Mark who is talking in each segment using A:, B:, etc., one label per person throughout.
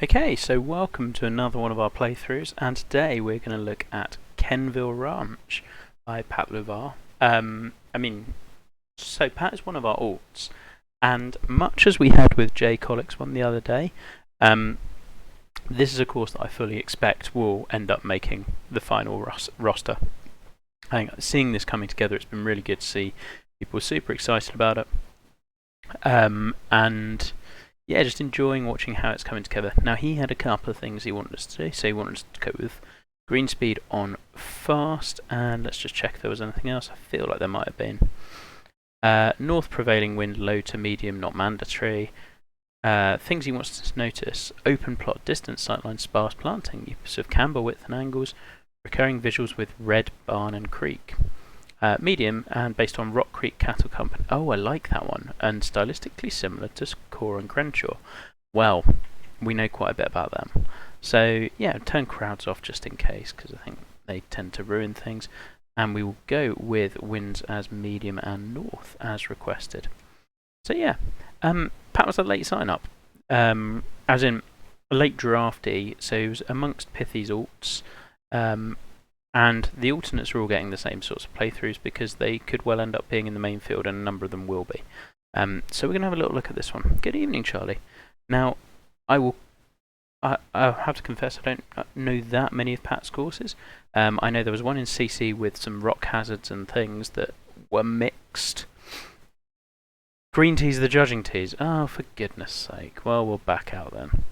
A: Okay, so welcome to another one of our playthroughs, and today we're going to look at Quenneville Ranch by patlouvar. So Pat is one of our alts, and much as we had with Jay Collick's one the other day, this is a course that I fully expect will end up making the final roster. I think seeing this coming together, it's been really good to see people super excited about it. And yeah, just enjoying watching how it's coming together. Now, he had a couple of things he wanted us to do. So he wanted us to go with green speed on fast, and let's just check if there was anything else. I feel like there might have been. North prevailing wind, low to medium, not mandatory. Things he wants us to notice: open plot, distance, sightline, sparse planting, use of camber width and angles, recurring visuals with red barn and creek. Medium, and based on Rock Creek Cattle Company. Oh, I like that one. And stylistically similar to Core and Crenshaw. Well, we know quite a bit about them. So, yeah, turn crowds off just in case, because I think they tend to ruin things. And we will go with winds as medium and north as requested. So, yeah, Pat was a late sign up. As in, a late draftee, so he was amongst Pithy's alts. And the alternates are all getting the same sorts of playthroughs because they could well end up being in the main field, and a number of them will be. So we're going to have a little look at this one. Good evening, Charlie. Now, I'll have to confess, I don't know that many of Pat's courses. I know there was one in CC with some rock hazards and things that were mixed. Green teas, the judging teas. Oh, for goodness sake. Well, we'll back out then.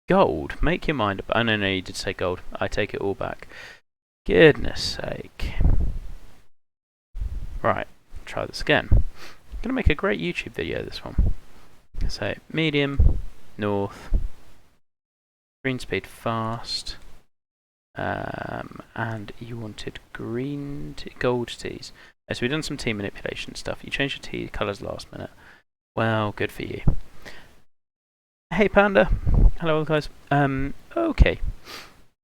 A: Gold, make your mind up. Oh, no, you did say gold. I take it all back. Goodness sake. Right, try this again. I'm going to make a great YouTube video, this one. So, medium, north, green speed fast, and you wanted gold teas. So we've done some tea manipulation stuff. You changed your tea colours last minute. Well, good for you. Hey Panda, hello guys. Okay,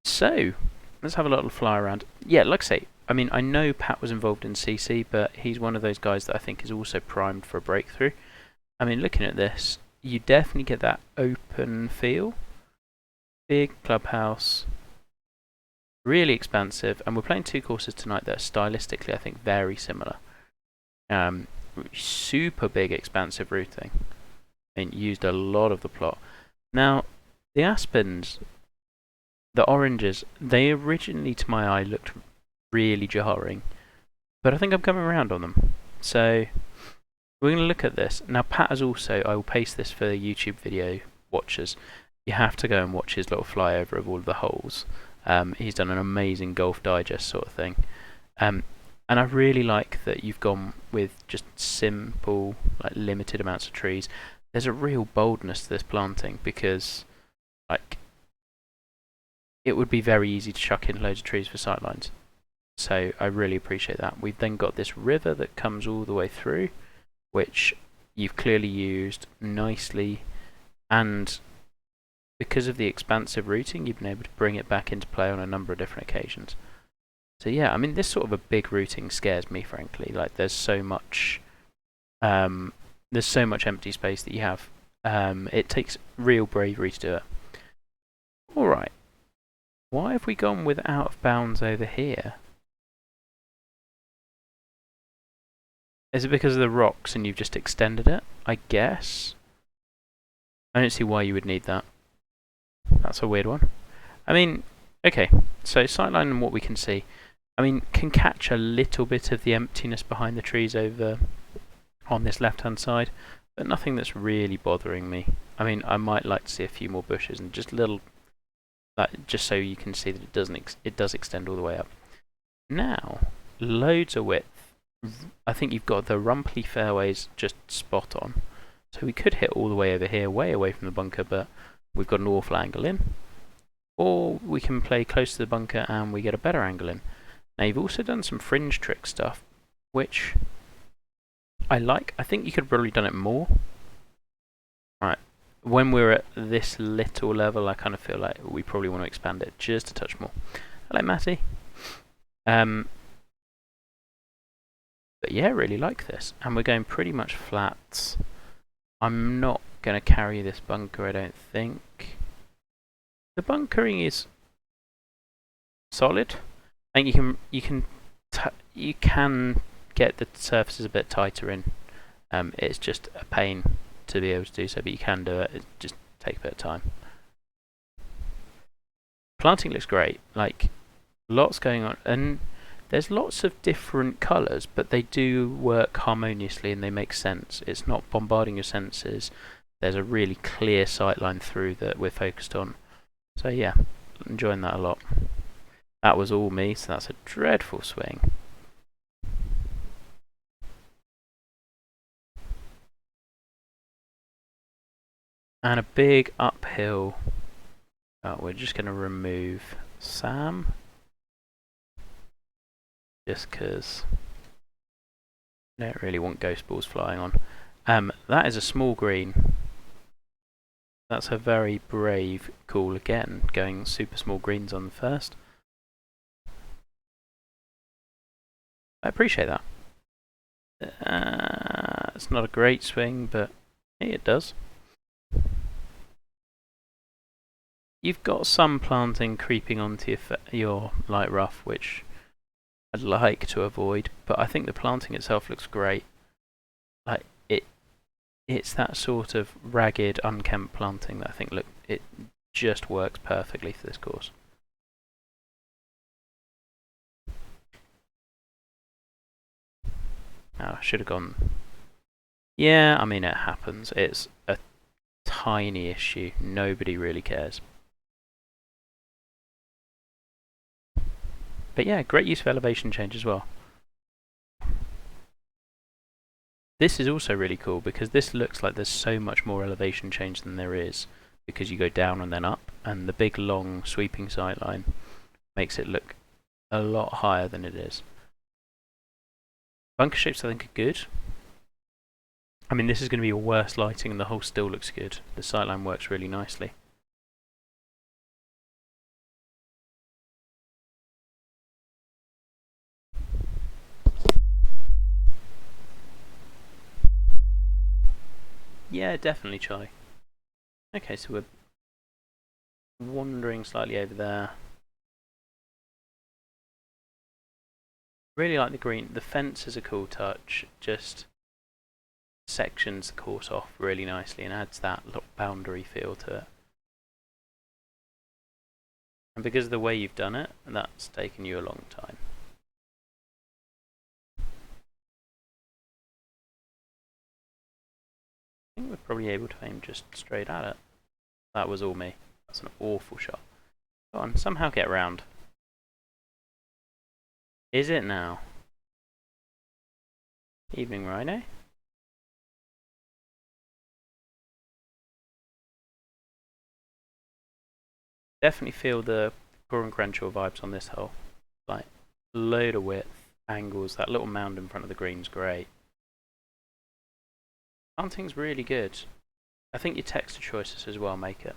A: so let's have a little fly around. Yeah, like I say, I know Pat was involved in CC, but he's one of those guys that I think is also primed for a breakthrough. Looking at this, you definitely get that open feel. Big clubhouse, really expansive, and we're playing two courses tonight that are stylistically, I think, very similar. Super big, expansive routing. Used a lot of the plot. Now, the aspens, the oranges, they originally to my eye looked really jarring, but I think I'm coming around on them. So we're going to look at this. Now, Pat has also, I will paste this for YouTube video watchers. You have to go and watch his little flyover of all of the holes. He's done an amazing Golf Digest sort of thing. And I really like that you've gone with just simple, limited amounts of trees. There's a real boldness to this planting because, it would be very easy to chuck in loads of trees for sightlines. So I really appreciate that. We've then got this river that comes all the way through, which you've clearly used nicely, and because of the expansive routing, you've been able to bring it back into play on a number of different occasions. So yeah, this sort of a big routing scares me, frankly. There's so much empty space that you have. It takes real bravery to do it. Alright. Why have we gone with out of bounds over here? Is it because of the rocks and you've just extended it? I guess. I don't see why you would need that. That's a weird one. Okay. So sightline and what we can see. Can catch a little bit of the emptiness behind the trees over on this left-hand side, but nothing that's really bothering me. I might like to see a few more bushes and just little, just so you can see that it does extend all the way up. Now, loads of width. I think you've got the rumply fairways just spot on. So we could hit all the way over here, way away from the bunker, but we've got an awful angle in. Or we can play close to the bunker and we get a better angle in. Now you've also done some fringe trick stuff, which I like. I think you could have probably done it more. Alright, when we're at this little level, I kind of feel like we probably want to expand it just a touch more. Hello, Matty. But yeah, really like this. And we're going pretty much flat. I'm not going to carry this bunker, I don't think. The bunkering is solid. I think you can get the surfaces a bit tighter in. It's just a pain to be able to do so, but you can do it. It just takes a bit of time. Planting looks great. Like, lots going on, and there's lots of different colours, but they do work harmoniously and they make sense. It's not bombarding your senses. There's a really clear sight line through that we're focused on. So yeah, enjoying that a lot. That was all me, so that's a dreadful swing. And a big uphill. Oh, we're just going to remove Sam. Just because I don't really want ghost balls flying on. That is a small green. That's a very brave call again, going super small greens on the first. I appreciate that. It's not a great swing, but hey, it does. You've got some planting creeping onto your light rough, which I'd like to avoid, but I think the planting itself looks great. Like it's that sort of ragged, unkempt planting that I think it just works perfectly for this course. Oh, I should have gone. Yeah, I mean it happens. It's a tiny issue. Nobody really cares. But yeah, great use of elevation change as well. This is also really cool because this looks like there's so much more elevation change than there is, because you go down and then up, and the big long sweeping sight line makes it look a lot higher than it is. Bunker shapes I think are good. I mean, this is going to be your worst lighting and the hole still looks good. The sight line works really nicely. Yeah, definitely, Charlie. Okay, so we're wandering slightly over there. Really like the green. The fence is a cool touch. Just sections the course off really nicely and adds that little boundary feel to it. And because of the way you've done it, that's taken you a long time. I think we're probably able to aim just straight at it. That was all me. That's an awful shot. Go on, somehow get round. Is it now? Evening Rhino? Definitely feel the Poor and Crenshaw vibes on this hole. Like, load of width, angles, that little mound in front of the green's great. Planting's really good. I think your texture choices as well make it.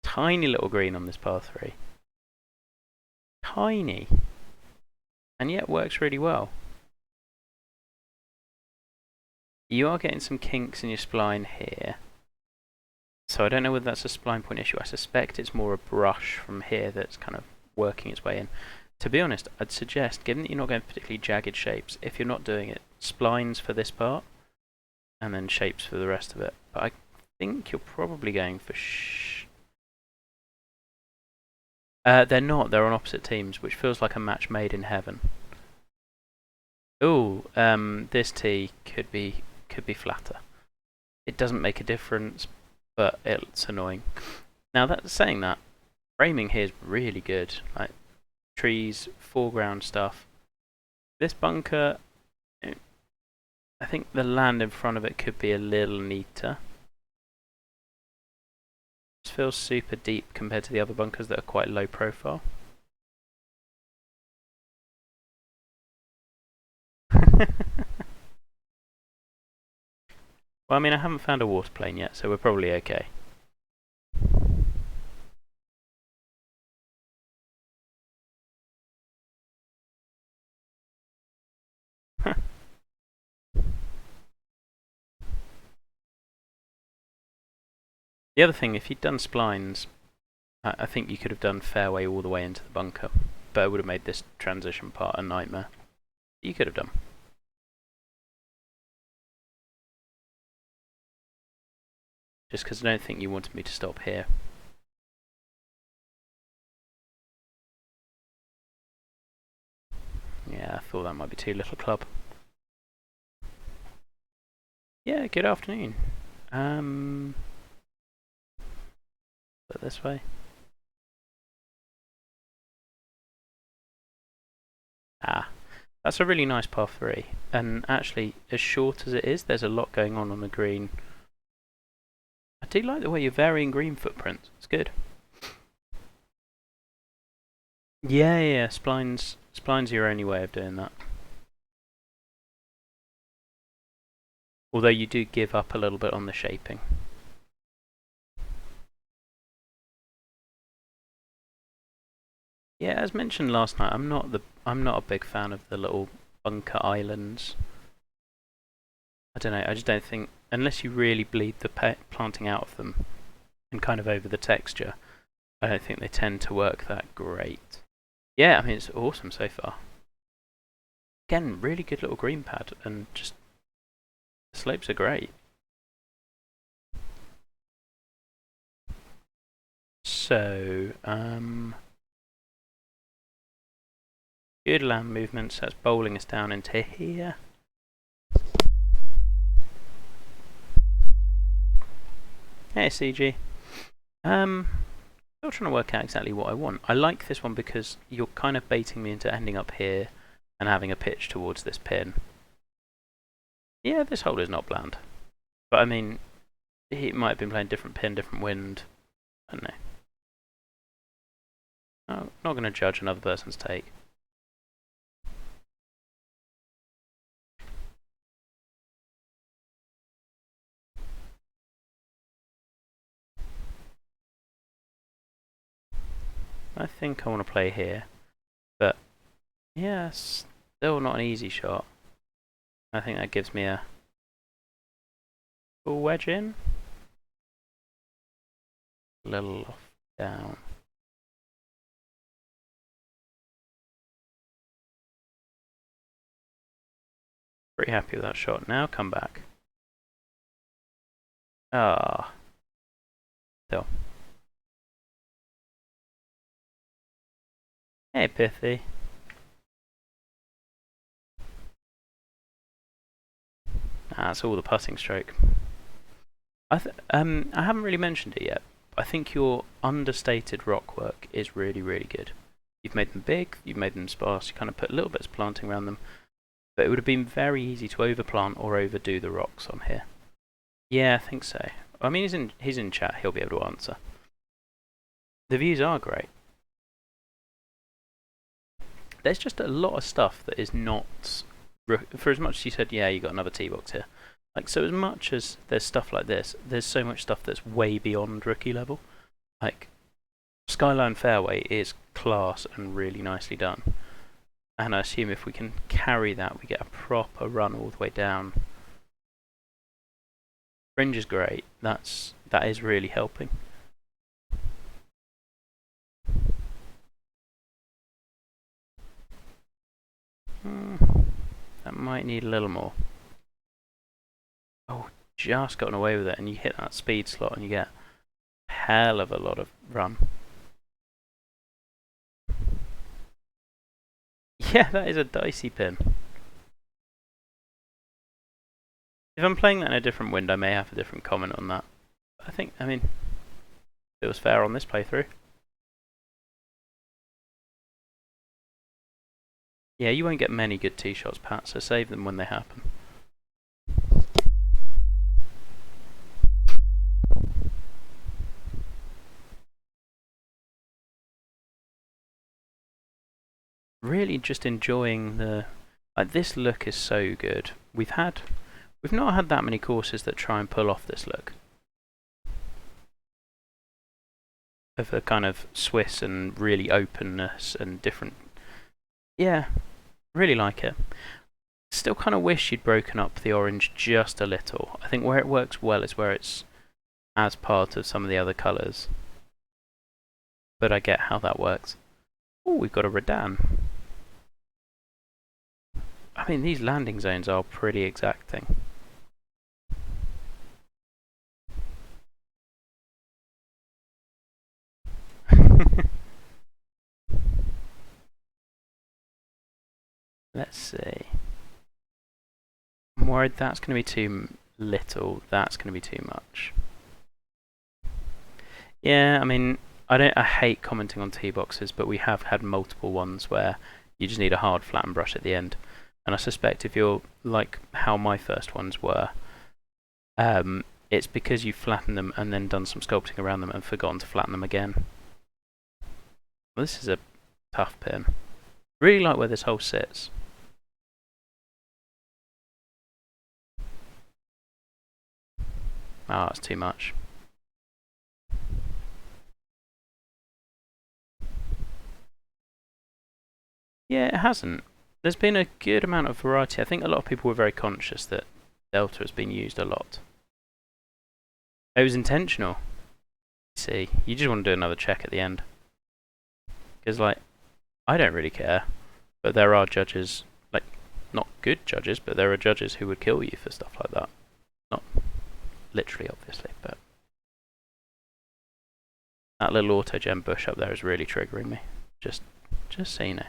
A: Tiny little green on this par 3. Tiny. And yet works really well. You are getting some kinks in your spline here. So I don't know whether that's a spline point issue. I suspect it's more a brush from here that's kind of working its way in. To be honest, I'd suggest, given that you're not going for particularly jagged shapes, if you're not doing it, splines for this part, and then shapes for the rest of it. But I think you're probably going for they're not. They're on opposite teams, which feels like a match made in heaven. Ooh, this tee could be flatter. It doesn't make a difference, but it's annoying. Now, saying that, framing here is really good. Like trees, foreground stuff. This bunker, I think the land in front of it could be a little neater. This feels super deep compared to the other bunkers that are quite low profile. Well, I mean, I haven't found a water plane yet, so we're probably okay. The other thing, if you'd done splines, I think you could have done fairway all the way into the bunker, but it would have made this transition part a nightmare. You could have done. Just because I don't think you wanted me to stop here. Yeah, I thought that might be too little club. Yeah, good afternoon. But this way. Ah, that's a really nice par 3. And actually, as short as it is, there's a lot going on the green. I do like the way you're varying green footprints. It's good. Yeah, splines are your only way of doing that. Although you do give up a little bit on the shaping. Yeah, as mentioned last night, I'm not a big fan of the little bunker islands. I don't know, I just don't think, unless you really bleed the planting out of them and kind of over the texture, I don't think they tend to work that great. Yeah, I mean, it's awesome so far. Again, really good little green pad, and just the slopes are great. So, good land movement, so that's bowling us down into here. Hey CG. Still trying to work out exactly what I want. I like this one because you're kind of baiting me into ending up here and having a pitch towards this pin. Yeah, this hole is not bland. But I mean, he might have been playing different pin, different wind. I don't know. I'm not going to judge another person's take. I think I want to play here. But, yeah, still not an easy shot. I think that gives me a full wedge in. A little off down. Pretty happy with that shot. Now come back. Ah. Still. Hey, Pithy. That's all the putting stroke. I haven't really mentioned it yet. I think your understated rock work is really, really good. You've made them big, you've made them sparse, you kind of put little bits of planting around them. But it would have been very easy to overplant or overdo the rocks on here. Yeah, I think so. I mean, he's in chat, he'll be able to answer. The views are great. There's just a lot of stuff that is not... For as much as you said, yeah, you got another tee box here. Like, so as much as there's stuff like this, there's so much stuff that's way beyond rookie level. Like, Skyline Fairway is class and really nicely done. And I assume if we can carry that, we get a proper run all the way down. Fringe is great. That is really helping. That might need a little more. Oh, just gotten away with it, and you hit that speed slot and you get a hell of a lot of run. Yeah, that is a dicey pin. If I'm playing that in a different wind, I may have a different comment on that. I mean, it was fair on this playthrough. Yeah, you won't get many good tee shots, Pat, so save them when they happen. Really just enjoying the... this look is so good. We've not had that many courses that try and pull off this look. Of a kind of Swiss and really openness and different... Yeah, really like it. Still kind of wish you'd broken up the orange just a little. I think where it works well is where it's as part of some of the other colours. But I get how that works. Oh, we've got a Redan. I mean, these landing zones are pretty exacting. Let's see. I'm worried that's going to be too little. That's going to be too much. Yeah, I mean, I hate commenting on tee boxes, but we have had multiple ones where you just need a hard flatten brush at the end. And I suspect if you're like how my first ones were, it's because you flattened them and then done some sculpting around them and forgotten to flatten them again. Well, this is a tough pin. Really like where this hole sits. Oh, it's too much. Yeah, it hasn't. There's been a good amount of variety. I think a lot of people were very conscious that Delta has been used a lot. It was intentional. See, you just want to do another check at the end. Because, like, I don't really care, but there are judges, like, not good judges, but there are judges who would kill you for stuff like that. Not literally, obviously, but that little auto gem bush up there is really triggering me. Just so you know.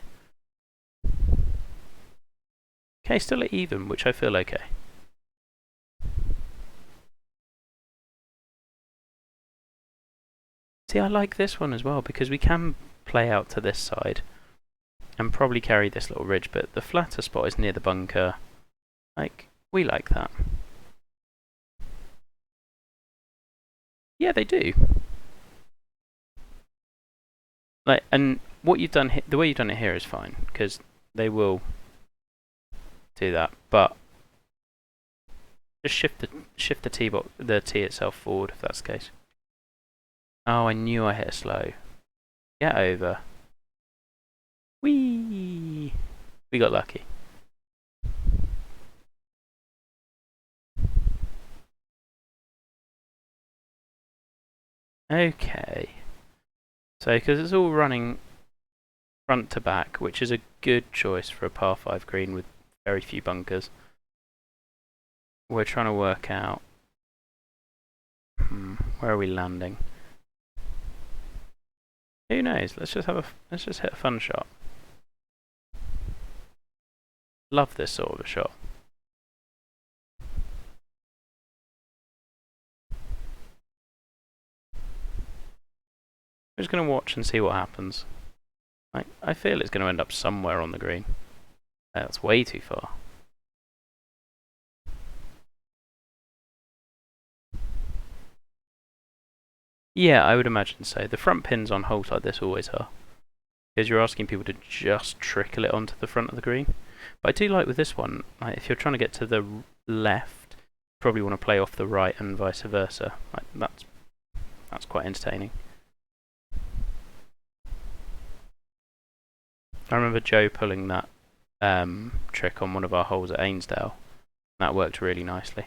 A: Okay, still at even, which I feel okay. See, I like this one as well, because we can play out to this side and probably carry this little ridge, but the flatter spot is near the bunker. Like, we like that. Yeah, they do. Like, and what you've done, the way you've done it here is fine, because they will do that, but just shift the tee itself forward if that's the case. Oh, I knew I hit a slow. Get over. Whee! We got lucky. Okay. So, because it's all running front to back, which is a good choice for a par 5 green with very few bunkers, we're trying to work out where are we landing. Who knows? Let's just hit a fun shot. Love this sort of a shot. I'm just going to watch and see what happens. I feel it's going to end up somewhere on the green. That's way too far. Yeah, I would imagine so. The front pins on holes like this always are, because you're asking people to just trickle it onto the front of the green. But I do like with this one, like, if you're trying to get to the left, you probably want to play off the right and vice versa. Like, that's quite entertaining. I remember Joe pulling that trick on one of our holes at Ainsdale. That worked really nicely.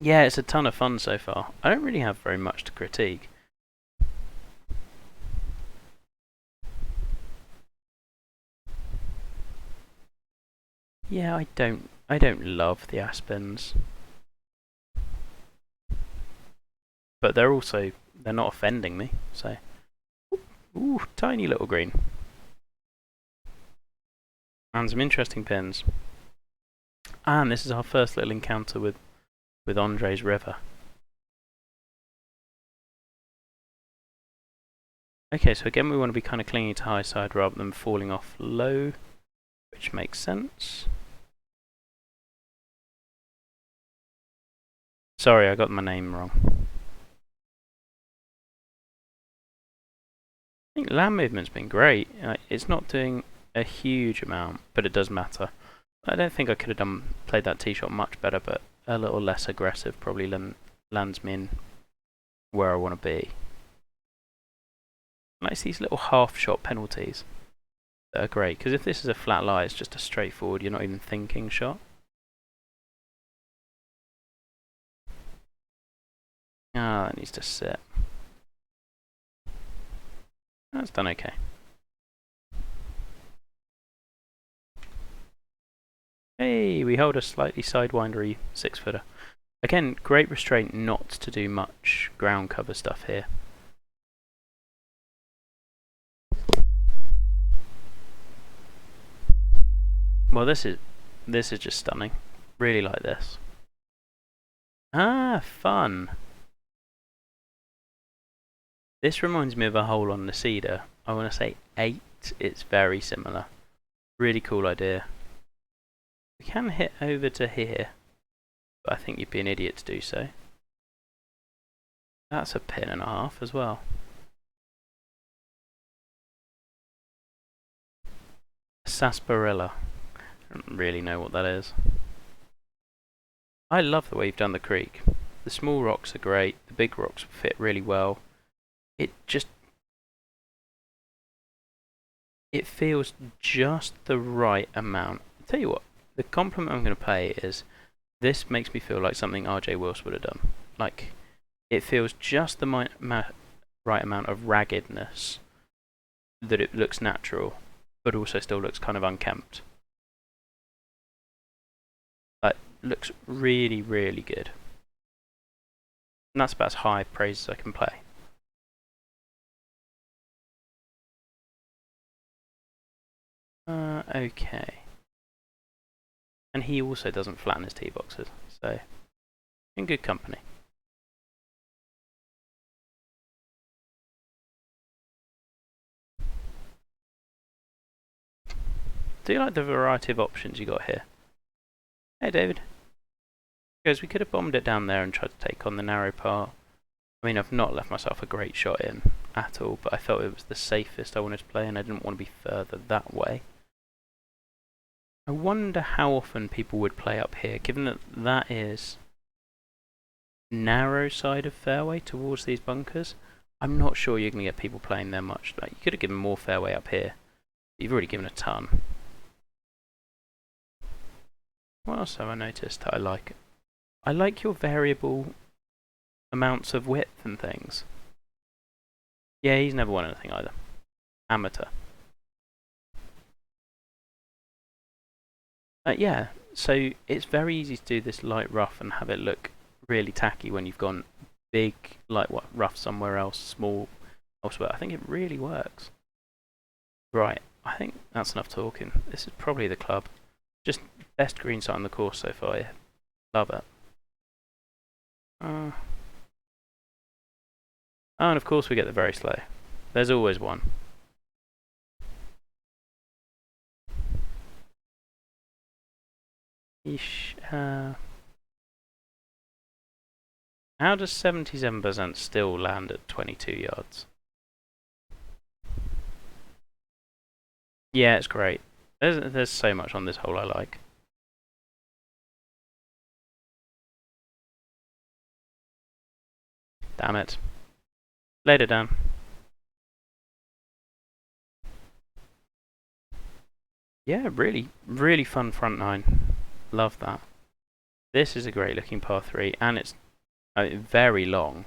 A: Yeah, it's a ton of fun so far. I don't really have very much to critique. Yeah, I don't love the Aspens. But they're not offending me, so. Ooh, tiny little green. And some interesting pins. And this is our first little encounter with Andre's River. Okay, so again we want to be kind of clinging to high side rather than falling off low, which makes sense. Sorry, I got my name wrong. I think land movement's been great. It's not doing a huge amount, but it does matter. I don't think I could have played that tee shot much better, but a little less aggressive probably lands me in where I want to be. And it's these little half shot penalties that are great, because if this is a flat lie, it's just a straightforward, you're not even thinking shot. Ah, that needs to sit. That's done okay. Hey, we hold a slightly sidewindery 6-footer. Again, great restraint not to do much ground cover stuff here. Well, this is just stunning. Really like this. Ah, fun. This reminds me of a hole on the cedar. I want to say 8. It's very similar. Really cool idea. We can hit over to here, but I think you'd be an idiot to do so. That's a pin and a half as well. Sarsaparilla. I don't really know what that is. I love the way you've done the creek. The small rocks are great. The big rocks fit really well. It feels just the right amount. I'll tell you what, the compliment I'm going to pay is this makes me feel like something RJ Wilson would have done. Like, it feels just the right amount of raggedness that it looks natural, but also still looks kind of unkempt. Like, looks really, really good. And that's about as high praise as I can play. Okay. And he also doesn't flatten his tee boxes, so in good company. Do you like the variety of options you got here? Hey, David. Because we could have bombed it down there and tried to take on the narrow part. I mean, I've not left myself a great shot in at all, but I felt it was the safest I wanted to play, and I didn't want to be further that way. I wonder how often people would play up here, given that that is narrow side of fairway towards these bunkers. I'm not sure you're going to get people playing there much. Like, you could have given more fairway up here. You've already given a ton. What else have I noticed that I like? I like your variable amounts of width and things. Yeah, he's never won anything either. Amateur. Yeah, so it's very easy to do this light rough and have it look really tacky when you've gone big, like what, rough somewhere else, small elsewhere. I think it really works. Right, I think that's enough talking. This is probably the club. Just best green site on the course so far, yeah. Love it. Oh, and of course we get the very slow. There's always one. Eesh, how does 77% still land at 22 yards? Yeah, it's great. There's so much on this hole I like. Damn it. Laid it down. Yeah, really, really fun front nine. Love that. This is a great looking par 3, and it's very long.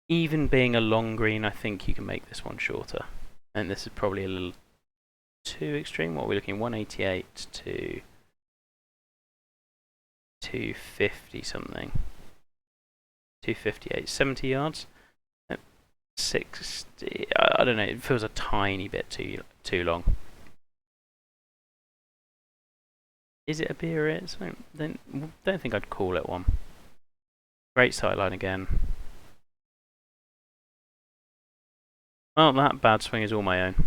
A: Even being a long green, I think you can make this one shorter. And this is probably a little too extreme. What are we looking? 188 to 250 something. 258, 70 yards. 60. I don't know. It feels a tiny bit too long. Is it a beer? It's don't think I'd call it one. Great sightline again. Well, that bad swing is all my own.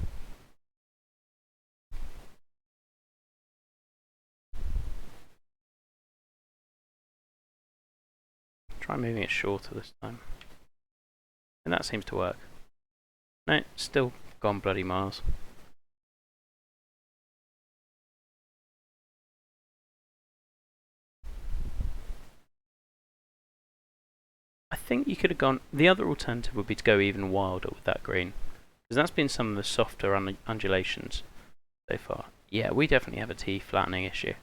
A: Try moving it shorter this time. And that seems to work. No, still gone bloody miles. I think you could have gone... The other alternative would be to go even wilder with that green. Because that's been some of the softer undulations so far. yeah, we definitely have a tee flattening issue.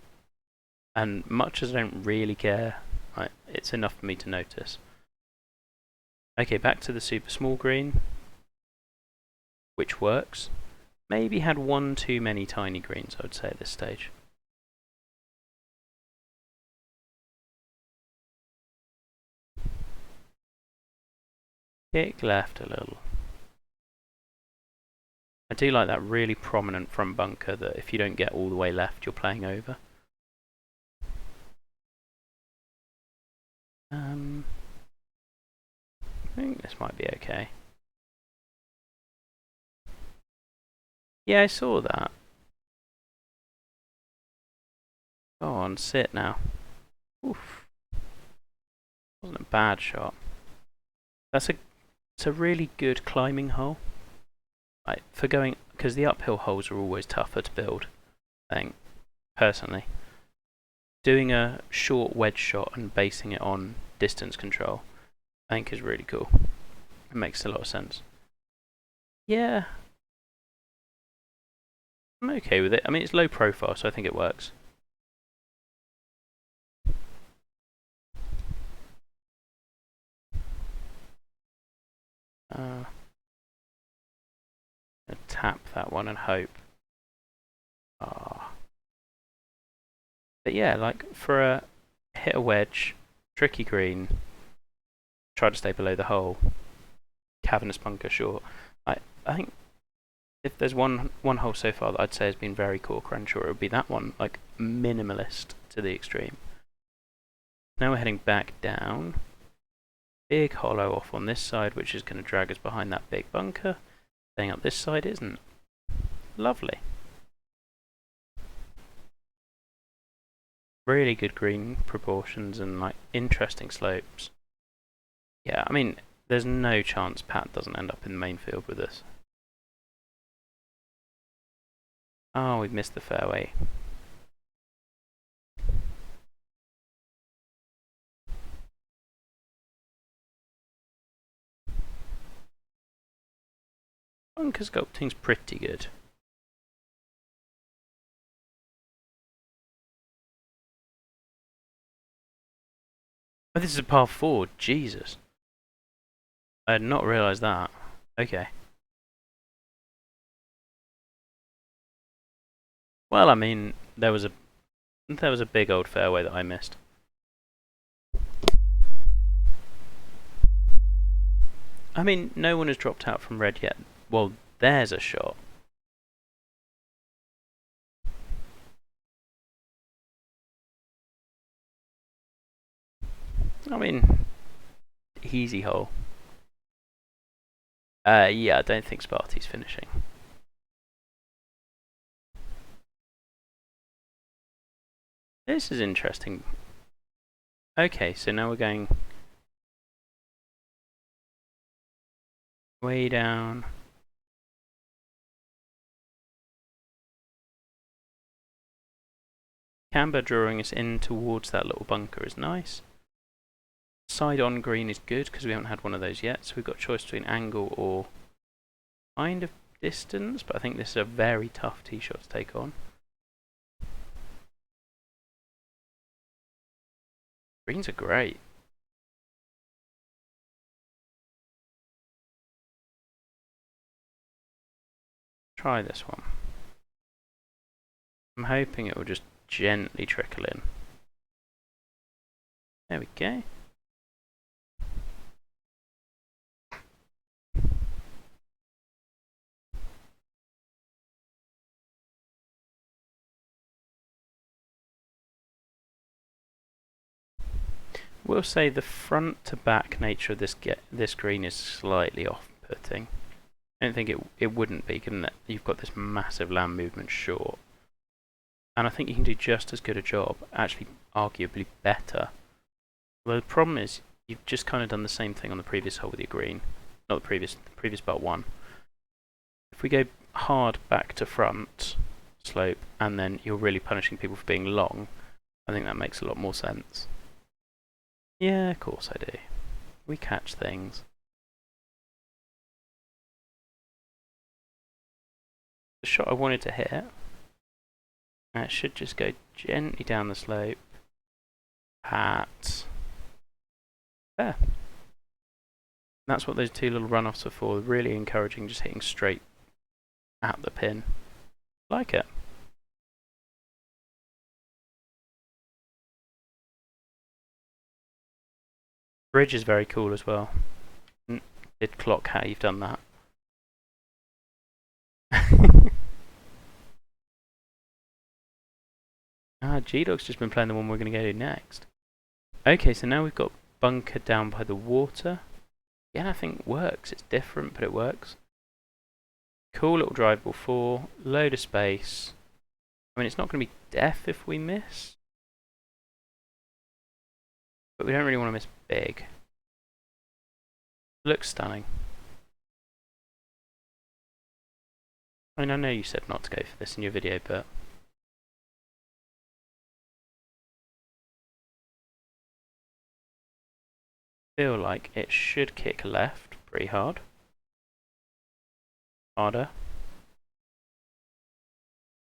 A: And much as I don't really care, it's enough for me to notice. Okay, back to the super small green, which works. Maybe had one too many tiny greens, I would say, at this stage. Kick left a little. I do like that really prominent front bunker that if you don't get all the way left, you're playing over. I think this might be okay. Yeah, I saw that. Go on, sit now. Oof. Wasn't a bad shot. It's a really good climbing hole. For going, because the uphill holes are always tougher to build, I think, personally. Doing a short wedge shot and basing it on distance control, I think is really cool. It makes a lot of sense. Yeah, I'm okay with it. I mean, it's low profile, so I think it works. Tap that one and hope. Ah. But yeah, like for a hit a wedge, tricky green, try to stay below the hole, cavernous bunker short. I think if there's one hole so far that I'd say has been very core Crenshaw, it would be that one, like minimalist to the extreme. Now we're heading back down. Big hollow off on this side, which is going to drag us behind that big bunker. Staying up this side isn't. Lovely. Really good green proportions and like interesting slopes. Yeah, I mean, there's no chance Pat doesn't end up in the main field with us. Oh, we've missed the fairway. Bunker sculpting's pretty good. Oh, this is a par 4. Jesus. I had not realised that. Okay. Well, I mean, there was a big old fairway that I missed. I mean, no one has dropped out from red yet. Well, there's a shot. I mean, easy hole. Yeah, I don't think Sparty's finishing. This is interesting. Okay, so now we're going way down. Camber drawing us in towards that little bunker is nice. Side on green is good because we haven't had one of those yet, so we've got a choice between angle or kind of distance, but I think this is a very tough tee shot to take on. Greens are great. Try this one. I'm hoping it will just gently trickle in. There we go. We'll say the front to back nature of this green is slightly off-putting. I don't think it wouldn't be, given that you've got this massive land movement short. And I think you can do just as good a job, actually arguably better. Well, the problem is you've just kind of done the same thing on the previous hole with your green. Not the previous but one. If we go hard back to front slope and then you're really punishing people for being long, I think that makes a lot more sense. Yeah, of course I do. We catch things. The shot I wanted to hit And it should just go gently down the slope. Pat. There. That's what those two little runoffs are for. Really encouraging, just hitting straight at the pin. Like it. Bridge is very cool as well. Did clock how you've done that. G-Dog's just been playing the one we're going to go to next. Okay, so now we've got bunker down by the water. Yeah, I think it works. It's different, but it works. Cool little drivable 4. Load of space. I mean, it's not going to be death if we miss. But we don't really want to miss big. Looks stunning. I mean, I know you said not to go for this in your video, but... I feel like it should kick left pretty hard. Harder.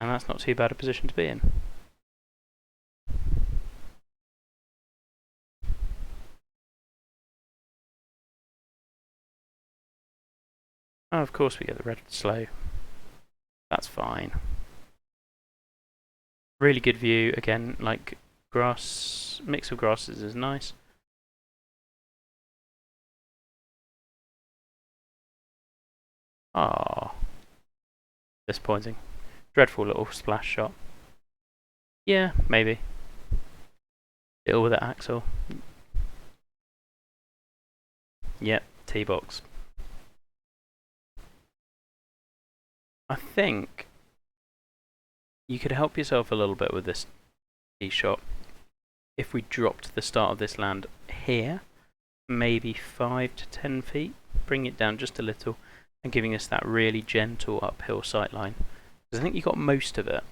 A: And that's not too bad a position to be in. Oh, of course we get the red slow. That's fine. Really good view, again, like grass, mix of grasses is nice. Ah, disappointing. Dreadful little splash shot. Yeah, maybe. Deal with it, Axel. Yep, T-box. I think you could help yourself a little bit with this tee shot if we dropped the start of this land here, maybe 5 to 10 feet, bring it down just a little, and giving us that really gentle uphill sightline. Because I think you got most of it.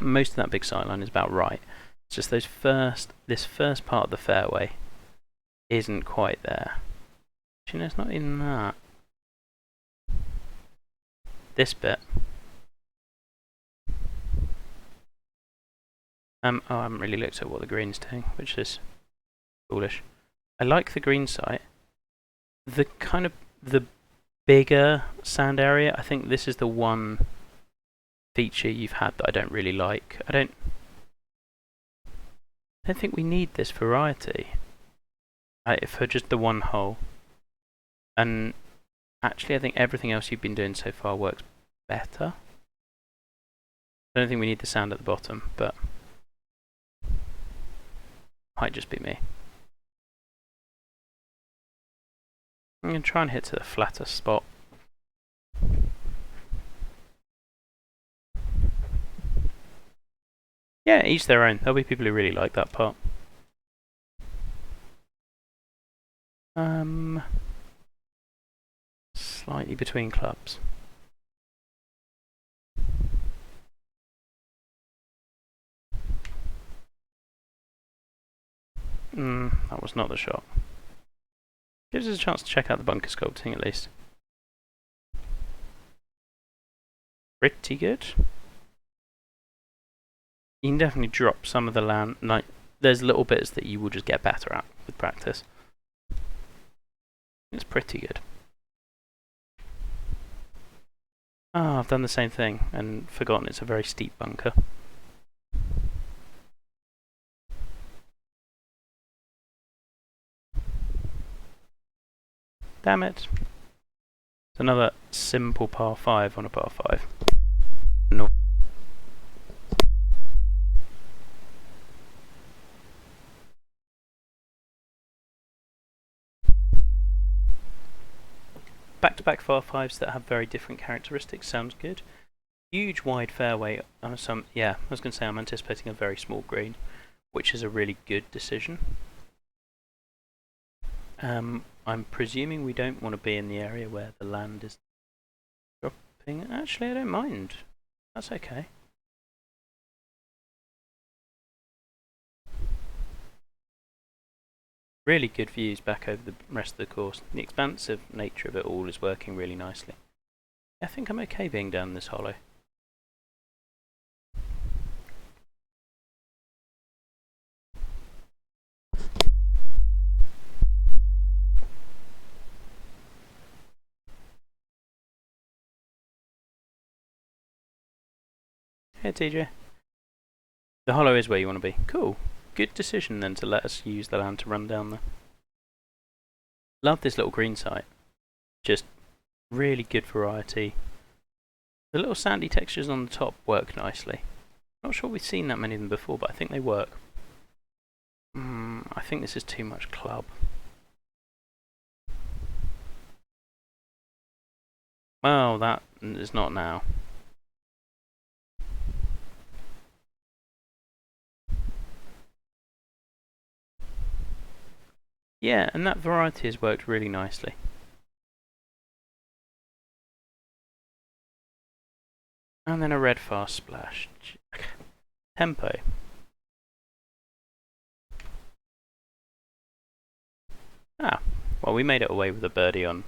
A: Most of that big sightline is about right. It's just this first part of the fairway isn't quite there. Actually, no, it's not in that. This bit. Oh, I haven't really looked at what the green's doing, which is foolish. I like the green site. The bigger sand area, I think this is the one feature you've had that I don't really like. I don't think we need this variety for just the one hole. And actually, I think everything else you've been doing so far works better. I don't think we need the sand at the bottom, but might just be me. I'm going to try and hit to the flatter spot. Yeah, each their own. There'll be people who really like that part. Slightly between clubs. That was not the shot. Gives us a chance to check out the bunker sculpting at least. Pretty good. You can definitely drop some of the land. Like, there's little bits that you will just get better at with practice. It's pretty good. Ah, I've done the same thing and forgotten it's a very steep bunker. Damn it. It's another simple par 5 on a par 5. No. Back-to-back par 5s that have very different characteristics sounds good. Huge wide fairway on some. Yeah, I was going to say I'm anticipating a very small green, which is a really good decision. I'm presuming we don't want to be in the area where the land is dropping. Actually, I don't mind. That's okay. Really good views back over the rest of the course. The expansive nature of it all is working really nicely. I think I'm okay being down this hollow. Hey TJ. The hollow is where you want to be. Cool. Good decision then to let us use the land to run down there. Love this little green site. Just really good variety. The little sandy textures on the top work nicely. Not sure we've seen that many of them before, but I think they work. I think this is too much club. Well, that is not now. Yeah, and that variety has worked really nicely. And then a red fast splash. Tempo. Ah, well, we made it away with a birdie on,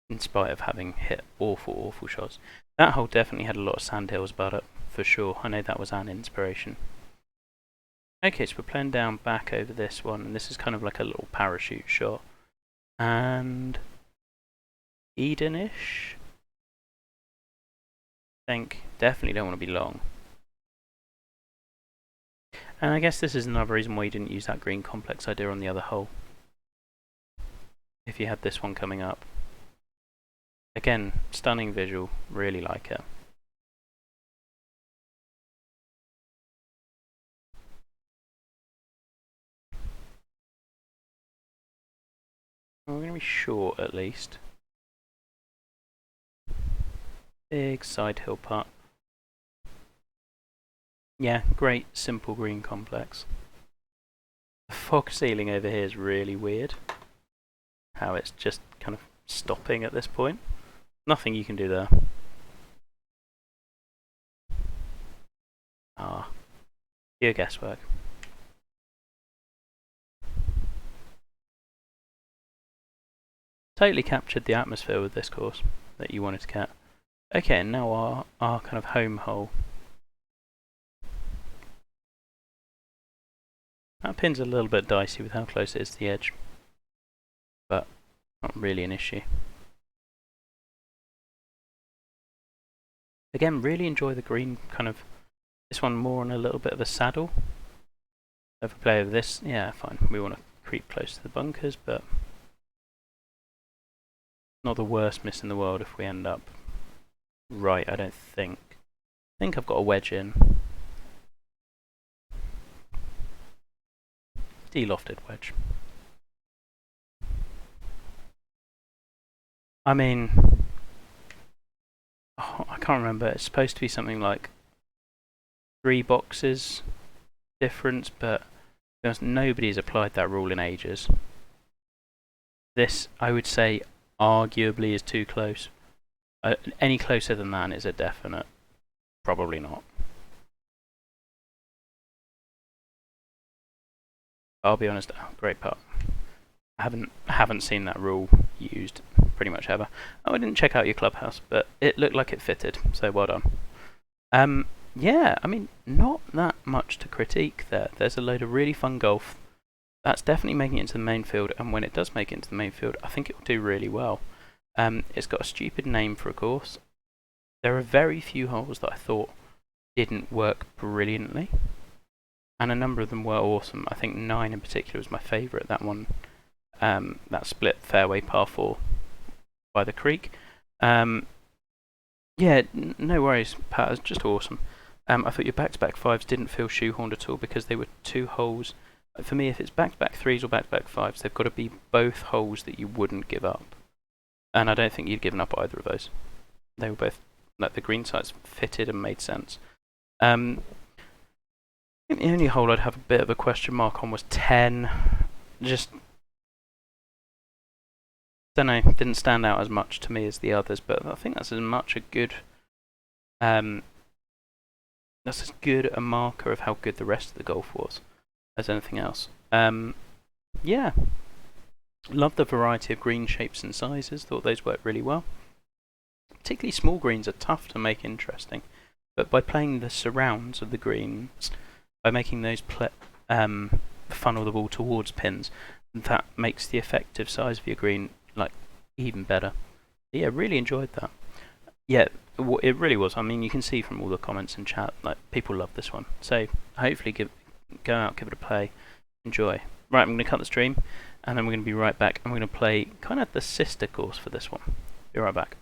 A: in spite of having hit awful shots. That hole definitely had a lot of sandhills about it, for sure. I know that was an inspiration. Okay, so we're playing down back over this one, and this is kind of like a little parachute shot. And Edenish. I think definitely don't want to be long. And I guess this is another reason why you didn't use that green complex idea on the other hole. If you had this one coming up. Again, stunning visual, really like it. We're going to be short at least. Big side hill putt. Yeah, great simple green complex. The fog ceiling over here is really weird. How it's just kind of stopping at this point. Nothing you can do there. Ah, pure guesswork. Totally captured the atmosphere with this course that you wanted to get. Okay, now our kind of home hole. That pin's a little bit dicey with how close it is to the edge, but not really an issue. Again, really enjoy the green kind of, this one more on a little bit of a saddle. If we play over this, yeah, fine. We want to creep close to the bunkers, but not the worst miss in the world if we end up right, I don't think. I think I've got a wedge in. De-lofted wedge. I mean, I can't remember. It's supposed to be something like 3 boxes difference, but nobody's applied that rule in ages. This, I would say, arguably is too close. Any closer than that is a definite. Probably not. I'll be honest. Oh, great putt. I haven't seen that rule used pretty much ever. Oh, I didn't check out your clubhouse, but it looked like it fitted. So well done. Yeah, I mean, not that much to critique there. There's a load of really fun golf. That's definitely making it into the main field, and when it does make it into the main field, I think it will do really well. It's got a stupid name for a course. There are very few holes that I thought didn't work brilliantly, and a number of them were awesome. I think 9 in particular was my favourite, that one, that split fairway par 4 by the creek. Yeah, no worries, Pat, it's just awesome. I thought your back-to-back 5s didn't feel shoehorned at all because they were 2 holes. For me, if it's back-to-back 3s or back-to-back 5s, they've got to be both holes that you wouldn't give up. And I don't think you'd given up either of those. They were both, like, the green sides fitted and made sense. I think the only hole I'd have a bit of a question mark on was 10. Just, don't know, didn't stand out as much to me as the others, but I think that's as much a good, that's as good a marker of how good the rest of the golf was as anything else. Yeah, love the variety of green shapes and sizes, thought those worked really well. Particularly small greens are tough to make interesting, but by playing the surrounds of the greens, by making those funnel the ball towards pins, that makes the effective size of your green like even better. Yeah, really enjoyed that. Yeah, it really was. I mean, you can see from all the comments and chat, like people love this one. So hopefully, go out, give it a play, enjoy. Right, I'm going to cut the stream, and then we're going to be right back. I'm going to play kind of the sister course for this one. Be right back.